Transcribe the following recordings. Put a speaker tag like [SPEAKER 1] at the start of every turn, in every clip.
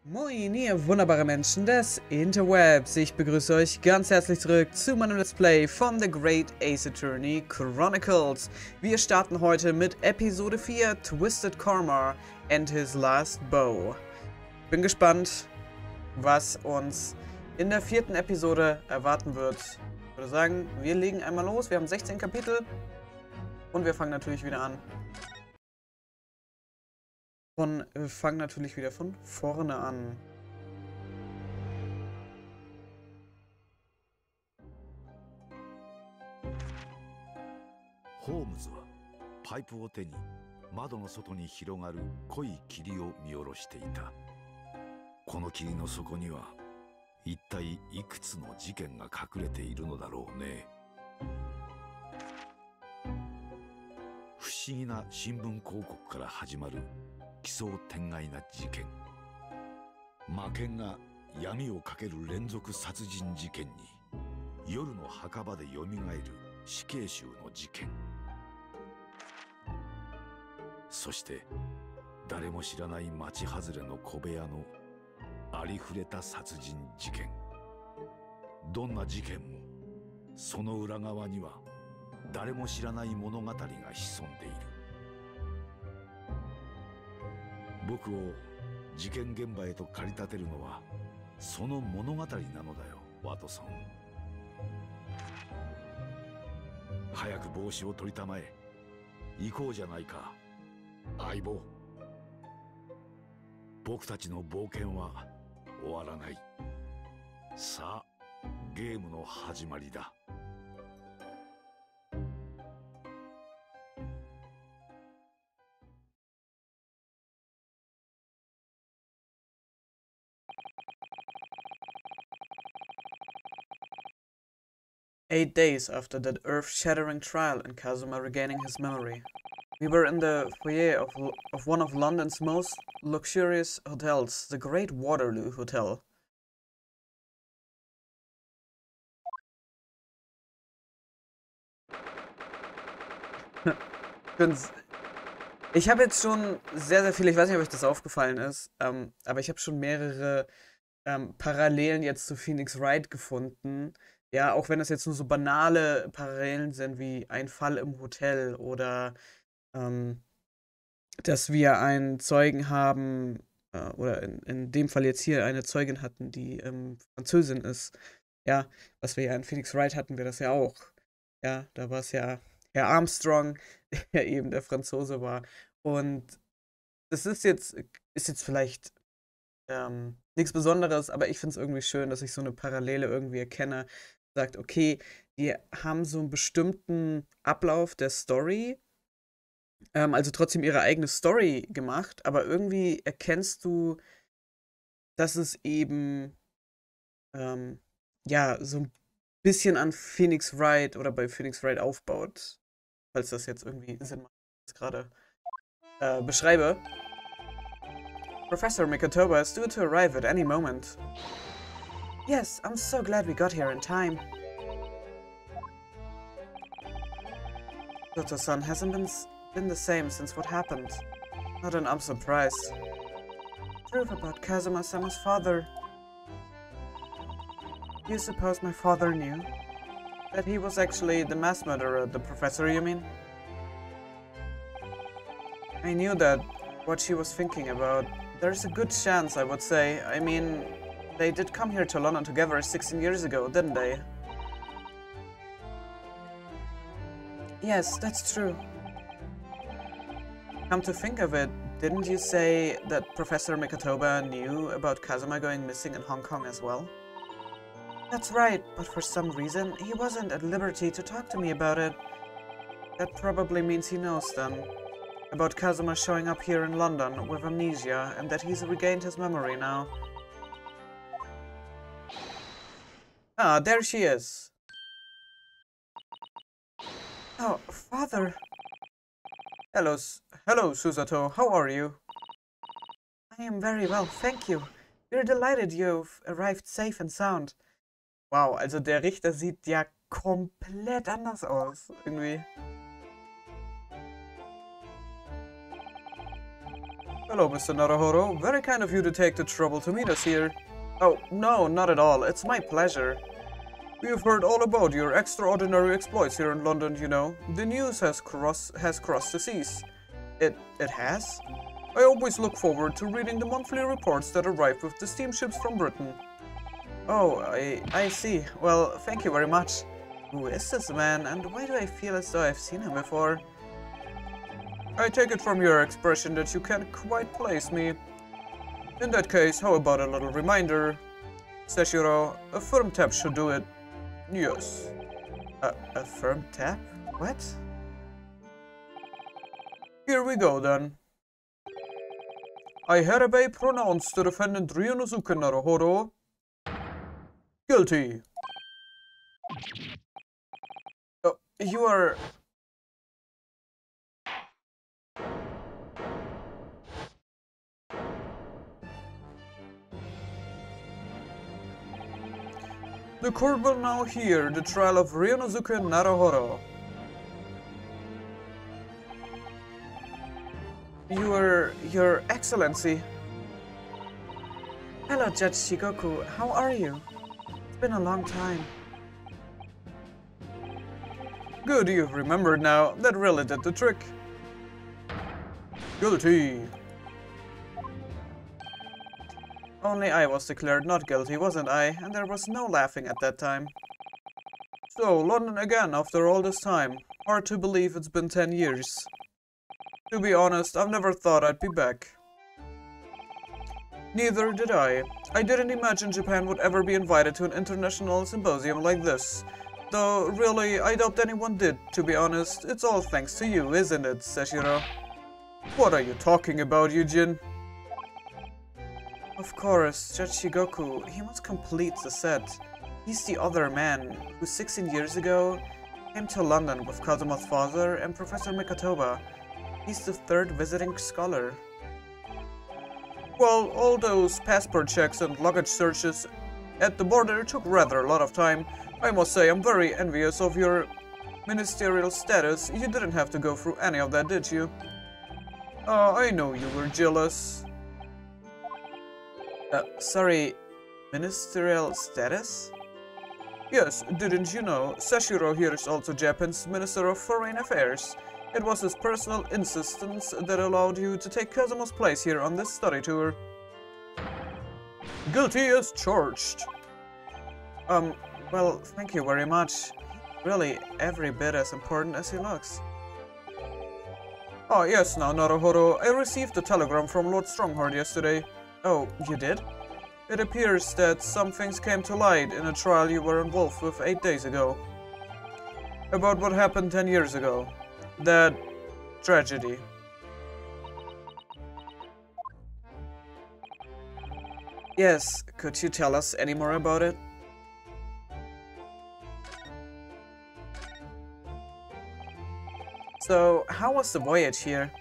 [SPEAKER 1] Moin, ihr wunderbare Menschen des Interwebs. Ich begrüße euch ganz herzlich zurück zu meinem Let's Play von The Great Ace-Attorney Chronicles. Wir starten heute mit Episode 4, Twisted Karma and His Last Bow. Bin gespannt, was uns in der 4. Episode erwarten wird. Ich würde sagen, wir legen einmal los. Wir haben 16 Kapitel und wir fangen natürlich wieder an. Wir fangen natürlich wieder von vorne an.
[SPEAKER 2] Holmes はパイプを手に窓の外に広がる濃い霧を見下ろしていた。この霧の底には一体いくつの事件が隠れているのだろうね。不思議な新聞広告から始まる奇想天外な事件。魔剣が闇をかける連続殺人事件に夜の墓場でよみがえる死刑囚の事件。そして誰も知らない町外れの小部屋のありふれた殺人事件。どんな事件もその裏側には誰も知らない物語が潜んでいる。僕を事件現場へと駆り立てるのはその物語なのだよ、ワトソン。早く帽子を取りたまえ。行こうじゃないか、相棒。僕たちの冒険は終わらない。さあ、ゲームの始まりだ。
[SPEAKER 1] 8 days after that earth-shattering trial and Kazuma regaining his memory, we were in the foyer of one of London's most luxurious hotels, the Great Waterloo Hotel. Ich habe jetzt schon sehr viele, ich weiß nicht, ob euch das aufgefallen ist, aber ich habe schon mehrere Parallelen jetzt zu Phoenix Wright gefunden. Ja, auch wenn das jetzt nur so banale Parallelen sind wie ein Fall im Hotel oder dass wir einen Zeugen haben, oder in dem Fall jetzt hier eine Zeugin hatten, die Französin ist. Ja, was wir ja in Phoenix Wright hatten wir das ja auch. Ja, da war es ja Herr Armstrong, der eben der Franzose war. Und das ist jetzt vielleicht nichts Besonderes, aber ich finde es irgendwie schön, dass ich so eine Parallele irgendwie erkenne. Sagt, okay, die haben so einen bestimmten Ablauf der Story, also trotzdem ihre eigene Story gemacht, aber irgendwie erkennst du, dass es eben, ja, so ein bisschen an Phoenix Wright oder bei Phoenix Wright aufbaut. Falls das jetzt irgendwie Sinn macht, was ich gerade beschreibe. Professor Mikotoba is due to arrive at any moment. Yes, I'm so glad we got here in time. Toto-san hasn't been the same since what happened. Not that I'm surprised. Proof about Kazuma-sama's father. You suppose my father knew? That he was actually the mass murderer, the professor, you mean? I knew that, what she was thinking about. There's a good chance, I would say. I mean, they did come here to London together 16 years ago, didn't they? Yes, that's true. Come to think of it, didn't you say that Professor Mikotoba knew about Kazuma going missing in Hong Kong as well? That's right, but for some reason, he wasn't at liberty to talk to me about it. That probably means he knows then. About Kazuma showing up here in London with amnesia and that he's regained his memory now. Ah, there she is. Oh, father. Hello, Susato. How are you? I am very well, thank you. We're delighted you've arrived safe and sound. Wow, also der Richter sieht ja komplett anders aus, irgendwie. Hello, Mr. Naruhodo. Very kind of you to take the trouble to meet us here. Oh, no, not at all. It's my pleasure. We've heard all about your extraordinary exploits here in London, you know. The news has crossed the seas. It has? I always look forward to reading the monthly reports that arrive with the steamships from Britain. Oh, I see. Well, thank you very much. Who is this man, and why do I feel as though I've seen him before? I take it from your expression that you can't quite place me. In that case, how about a little reminder? Seshiro, a firm tap should do it. Yes. A firm tap? What? Here we go then. I hereby pronounce the defendant Ryunosuke Naruhodo guilty. Oh, you are... The court will now hear the trial of Ryunosuke Naruhodo. Your Excellency. Hello, Judge Shigoku. How are you? It's been a long time. Good, you've remembered now. That really did the trick. Guilty. Only I was declared not guilty, wasn't I? And there was no laughing at that time. So, London again after all this time. Hard to believe it's been 10 years. To be honest, I've never thought I'd be back. Neither did I. I didn't imagine Japan would ever be invited to an international symposium like this. Though, really, I doubt anyone did, to be honest. It's all thanks to you, isn't it, Seshiro? What are you talking about, Eugene? Of course, Judge Shigoku, he must complete the set. He's the other man, who 16 years ago came to London with Kazuma's father and Professor Mikatoba. He's the third visiting scholar. Well, all those passport checks and luggage searches at the border took rather a lot of time. I must say I'm very envious of your ministerial status. You didn't have to go through any of that, did you? I know you were jealous. Sorry, ministerial status? Yes, didn't you know? Seshiro here is also Japan's Minister of Foreign Affairs. It was his personal insistence that allowed you to take Kazuma's place here on this study tour. Guilty as charged. Well, thank you very much. Really, every bit as important as he looks. Oh, yes, now, Naruhodo, I received a telegram from Lord Strongheart yesterday. Oh, you did? It appears that some things came to light in a trial you were involved with 8 days ago. About what happened 10 years ago. That tragedy. Yes, could you tell us any more about it? So, how was the voyage here?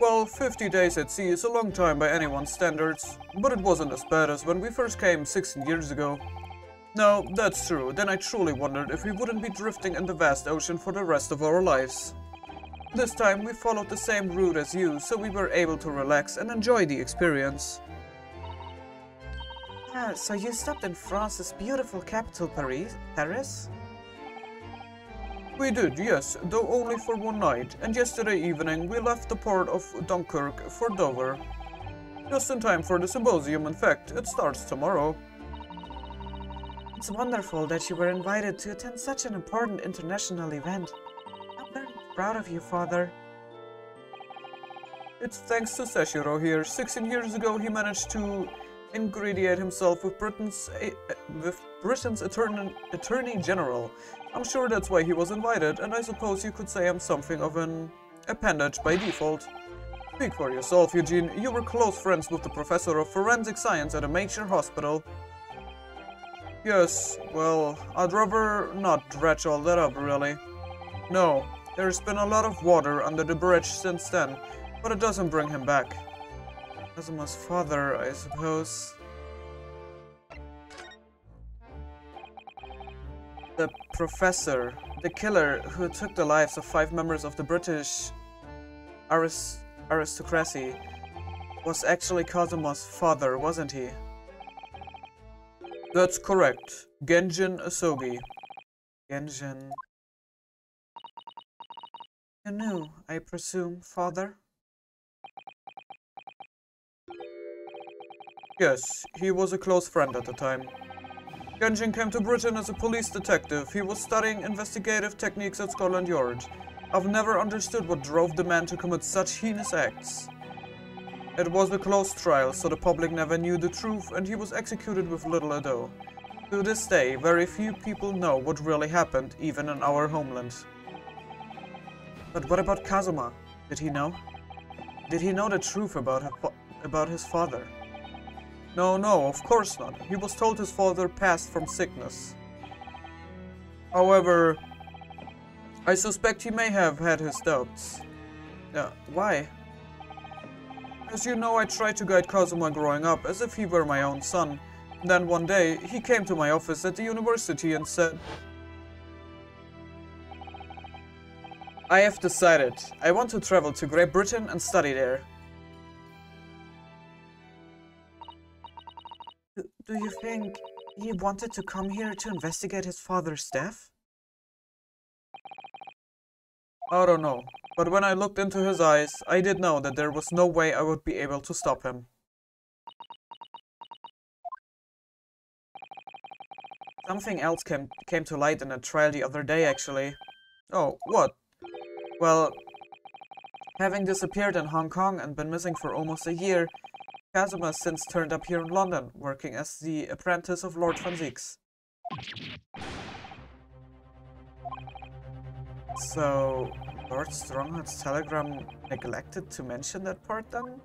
[SPEAKER 1] Well, 50 days at sea is a long time by anyone's standards, but it wasn't as bad as when we first came 16 years ago. No, that's true. Then I truly wondered if we wouldn't be drifting in the vast ocean for the rest of our lives. This time we followed the same route as you, so we were able to relax and enjoy the experience. Yeah, so you stopped in France's beautiful capital, Paris? We did, yes, though only for one night, and yesterday evening we left the port of Dunkirk for Dover. Just in time for the symposium, in fact, it starts tomorrow. It's wonderful that you were invited to attend such an important international event. I'm very proud of you, Father. It's thanks to Seshiro here. 16 years ago he managed to ingratiate himself with Britain's Attorney General. I'm sure that's why he was invited, and I suppose you could say I'm something of an appendage by default. Speak for yourself, Eugene. You were close friends with the professor of forensic science at a major hospital. Yes, well, I'd rather not dredge all that up, really. No, there's been a lot of water under the bridge since then, but it doesn't bring him back. Kazuma's father, I suppose. The professor, the killer who took the lives of 5 members of the British aristocracy. was actually Kazuma's father, wasn't he? That's correct. Genjin Asogi. Genjin... You knew, I presume, father? Yes, he was a close friend at the time. Genjin came to Britain as a police detective. He was studying investigative techniques at Scotland Yard. I've never understood what drove the man to commit such heinous acts. It was a closed trial, so the public never knew the truth, and he was executed with little ado. To this day, very few people know what really happened, even in our homeland. But what about Kazuma? Did he know? Did he know the truth about his father? No, of course not. He was told his father passed from sickness. However, I suspect he may have had his doubts. Why? As you know, I tried to guide Kazuma growing up as if he were my own son. Then one day, he came to my office at the university and said, I have decided. I want to travel to Great Britain and study there. Do you think he wanted to come here to investigate his father's death? I don't know, but when I looked into his eyes, I did know that there was no way I would be able to stop him. Something else came to light in a trial the other day, actually. Oh, what? Well, having disappeared in Hong Kong and been missing for almost a year, Kazuma has since turned up here in London, working as the apprentice of Lord Van Zieks. So, Lord Strongheart's telegram neglected to mention that part then?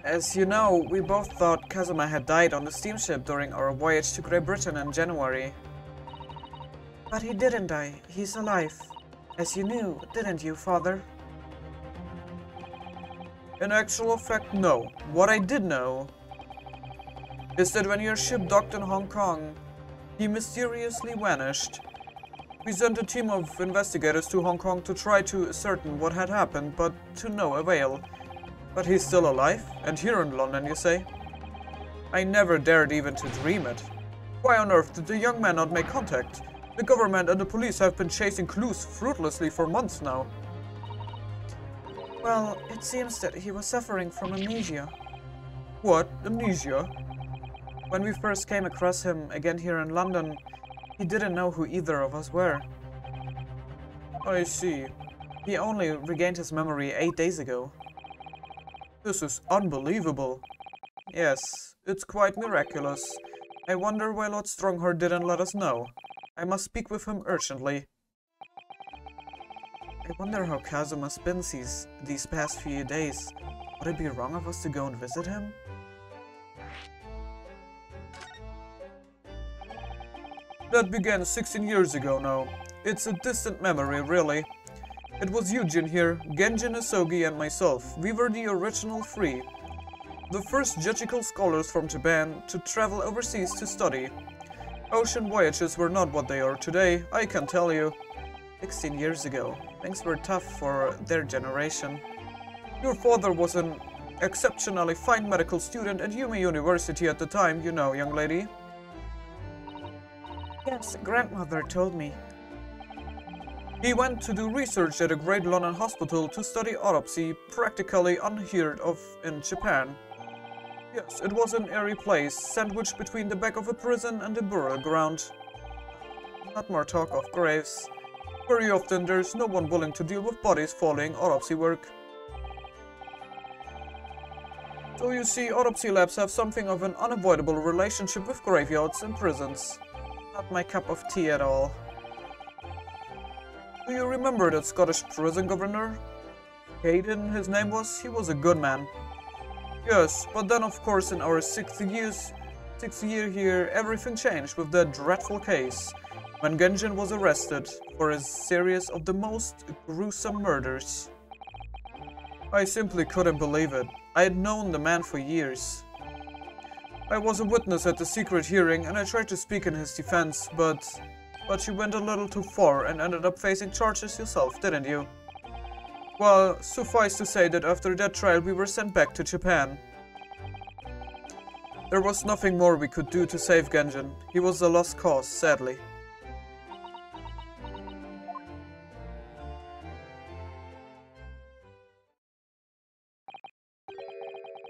[SPEAKER 1] As you know, we both thought Kazuma had died on the steamship during our voyage to Great Britain in January. But he didn't die. He's alive. As you knew, didn't you, father? In actual fact, no. What I did know is that when your ship docked in Hong Kong, he mysteriously vanished. We sent a team of investigators to Hong Kong to try to ascertain what had happened, but to no avail. But he's still alive, and here in London, you say? I never dared even to dream it. Why on earth did the young man not make contact? The government and the police have been chasing clues fruitlessly for months now. Well, it seems that he was suffering from amnesia. What? Amnesia? When we first came across him again here in London, he didn't know who either of us were. I see. He only regained his memory 8 days ago. This is unbelievable. Yes, it's quite miraculous. I wonder why Lord Strongheart didn't let us know. I must speak with him urgently. I wonder how Kazuma's been these past few days. Would it be wrong of us to go and visit him? That began 16 years ago now. It's a distant memory, really. It was Eugene here, Genjin Asogi and myself. We were the original three. The first Juchical scholars from Japan to travel overseas to study. Ocean voyages were not what they are today, I can tell you. 16 years ago. Things were tough for their generation. Your father was an exceptionally fine medical student at Yumi University at the time, you know, young lady. Yes, grandmother told me. He went to do research at a great London hospital to study autopsy, practically unheard of in Japan. Yes, it was an airy place, sandwiched between the back of a prison and the burial ground. Not more talk of graves. Very often there's no one willing to deal with bodies following autopsy work. So you see, autopsy labs have something of an unavoidable relationship with graveyards and prisons. Not my cup of tea at all. Do you remember that Scottish prison governor? Hayden, his name was? He was a good man. Yes, but then of course in our sixth year here, everything changed with that dreadful case, when Genjin was arrested for a series of the most gruesome murders. I simply couldn't believe it. I had known the man for years. I was a witness at the secret hearing and I tried to speak in his defense, but you went a little too far and ended up facing charges yourself, didn't you? Well, suffice to say that after that trial we were sent back to Japan. There was nothing more we could do to save Genjin. He was a lost cause, sadly.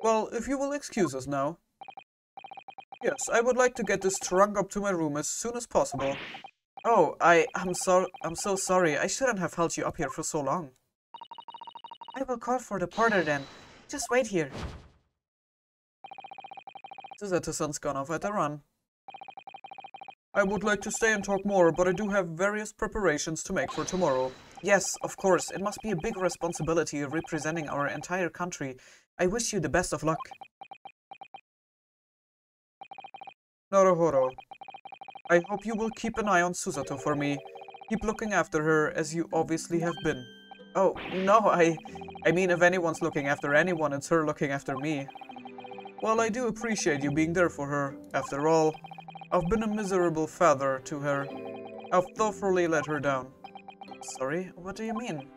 [SPEAKER 1] Well, if you will excuse us now. Yes, I would like to get this trunk up to my room as soon as possible. Oh, I'm so sorry. I shouldn't have held you up here for so long. I will call for the porter then. Just wait here. Susato-san's gone off at a run. I would like to stay and talk more, but I do have various preparations to make for tomorrow. Yes, of course. It must be a big responsibility representing our entire country. I wish you the best of luck. Naruhodo, I hope you will keep an eye on Susato for me. Keep looking after her, as you obviously have been. Oh, no, I mean if anyone's looking after anyone, it's her looking after me. Well, I do appreciate you being there for her. After all, I've been a miserable father to her. I've thoroughly let her down. Sorry, what do you mean?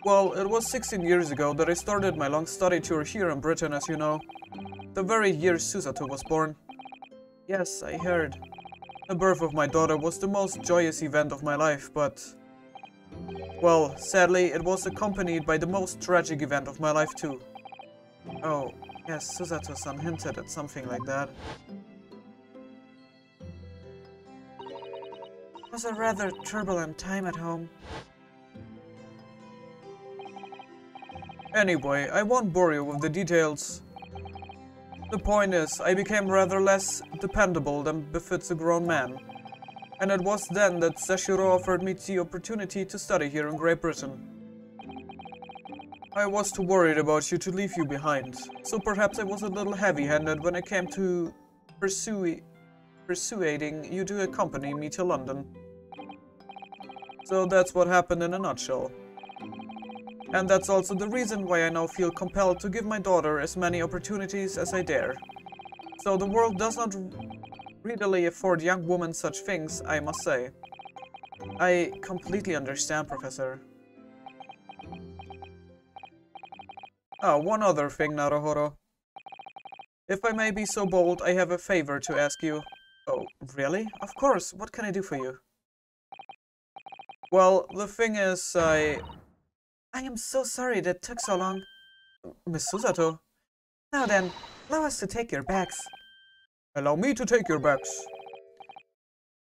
[SPEAKER 1] Well, it was 16 years ago that I started my long study tour here in Britain, as you know. The very year Susato was born. Yes, I heard. The birth of my daughter was the most joyous event of my life, but... well, sadly, it was accompanied by the most tragic event of my life too. Oh, yes, Susato-san hinted at something like that. It was a rather turbulent time at home. Anyway, I won't bore you with the details. The point is, I became rather less dependable than befits a grown man. And it was then that Seshiro offered me the opportunity to study here in Great Britain. I was too worried about you to leave you behind, so perhaps I was a little heavy-handed when it came to persuading you to accompany me to London. So that's what happened in a nutshell. And that's also the reason why I now feel compelled to give my daughter as many opportunities as I dare. So the world does not readily afford young women such things, I must say. I completely understand, Professor. Oh, one other thing, Naruhodo. If I may be so bold, I have a favor to ask you. Oh, really? Of course, what can I do for you? Well, the thing is, I am so sorry that took so long. Miss Susato. Now then, allow us to take your bags. Allow me to take your bags.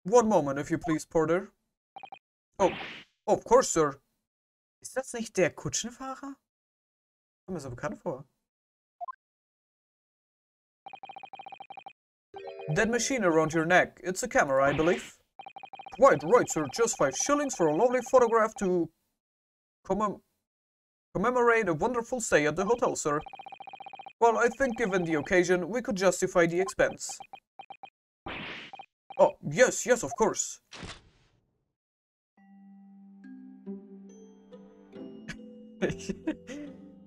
[SPEAKER 1] One moment, if you please, Porter. Oh, of course, sir. Ist das nicht der Kutschenfahrer? Kommt mir so bekannt vor. That machine around your neck, it's a camera, I believe. Quite right, sir. Just 5 shillings for a lovely photograph to commemorate a wonderful stay at the hotel, sir. Well, I think given the occasion, we could justify the expense. Oh, yes, of course.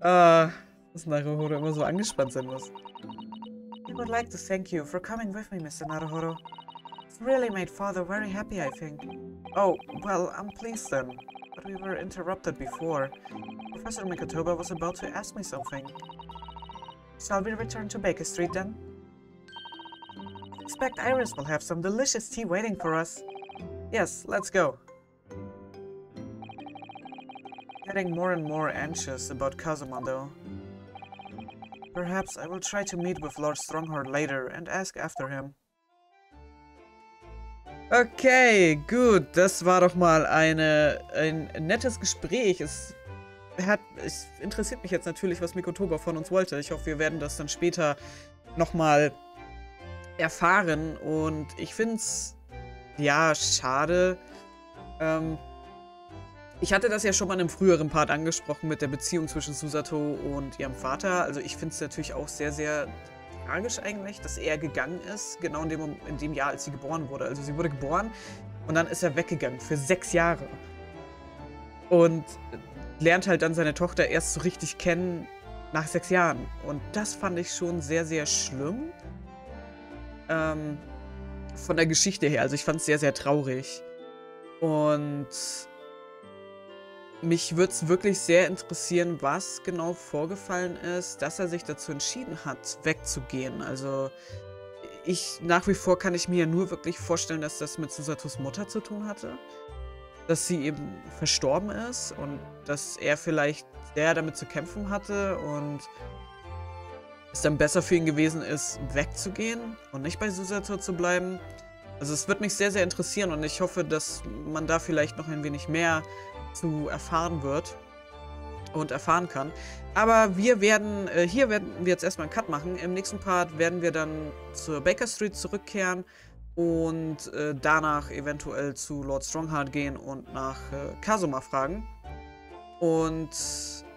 [SPEAKER 1] Dass Naruhodo immer so angespannt sein muss. I would like to thank you for coming with me, Mr. Naruhodo. It's really made Father very happy, I think. Oh, well, I'm pleased then. But we were interrupted before. Professor Mikotoba was about to ask me something. Shall we return to Baker Street then? I expect Iris will have some delicious tea waiting for us. Yes, let's go. Getting more and more anxious about Kazuma though. Perhaps I will try to meet with Lord Strongheart later and ask after him. Okay, gut. Das war doch mal ein nettes Gespräch. Es interessiert mich jetzt natürlich, was Mikotoba von uns wollte. Ich hoffe, wir werden das dann später nochmal erfahren. Und ich finde es, ja, schade. Ich hatte das ja schon mal in einem früheren Part angesprochen mit der Beziehung zwischen Susato und ihrem Vater. Also ich finde es natürlich auch sehr, sehr tragisch eigentlich, dass er gegangen ist, genau in dem Jahr, als sie geboren wurde. Also sie wurde geboren und dann ist er weggegangen für 6 Jahre. Und lernt halt dann seine Tochter erst so richtig kennen nach 6 Jahren. Und das fand ich schon sehr, sehr schlimm. Von der Geschichte her. Also ich fand es sehr, sehr traurig. Und mich würde es wirklich sehr interessieren, was genau vorgefallen ist, dass er sich dazu entschieden hat, wegzugehen. Also nach wie vor kann ich mir ja nur wirklich vorstellen, dass das mit Susatos Mutter zu tun hatte. Dass sie eben verstorben ist und dass er vielleicht sehr damit zu kämpfen hatte und es dann besser für ihn gewesen ist, wegzugehen und nicht bei Susato zu bleiben. Also es wird mich sehr, sehr interessieren und ich hoffe, dass man da vielleicht noch ein wenig mehr zu erfahren wird und erfahren kann. Aber hier werden wir jetzt erstmal einen Cut machen. Im nächsten Part werden wir dann zur Baker Street zurückkehren und danach eventuell zu Lord Strongheart gehen und nach Kazuma fragen. Und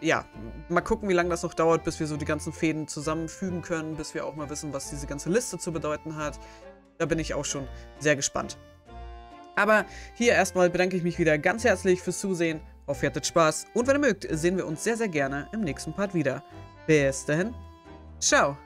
[SPEAKER 1] ja, mal gucken, wie lange das noch dauert, bis wir so die ganzen Fäden zusammenfügen können, bis wir auch mal wissen, was diese ganze Liste zu bedeuten hat. Da bin ich auch schon sehr gespannt. Aber hier erstmal bedanke ich mich wieder ganz herzlich fürs Zusehen. Hoffe, ihr hattet Spaß. Und wenn ihr mögt, sehen wir uns sehr, sehr gerne im nächsten Part wieder. Bis dahin. Ciao.